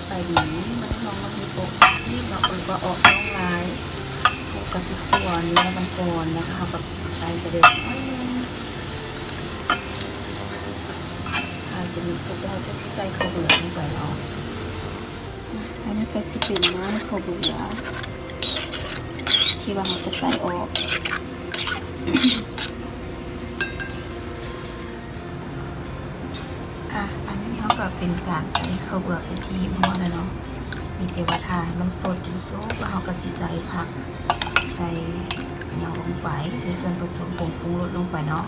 ไปดีมันลองมามีโปกที่เราก็ออกน้องลายพวกกระสิบตัวเนื้อมันก่อนนะคะกับใส่ไปเด็ดจะมีซุปเราจะใส่ข้าวเบื่อลงไปเนาะอันนี้ก็สิเป็นน้ำข้าวเบื่อที่ว่าเราจะใส่ออกอันนี้เขาก็เป็นการใส่ข้าวเบื่อเป็นที่หัวแล้วเนาะมีแต่ว่าทายมันสดจนซุปแล้วเขาก็จะใส่ผักใส่เนื้อลงไปใส่ส่วนผสมผงปรุงรสลงไปเนาะ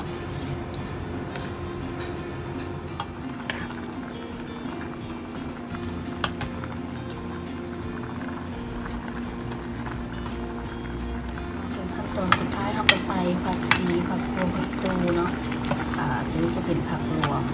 ตอนสุดท้ายเราก็ใส่ผักชีผักโขมผักตูเนาะตัวนี้จะเป็นผักรวม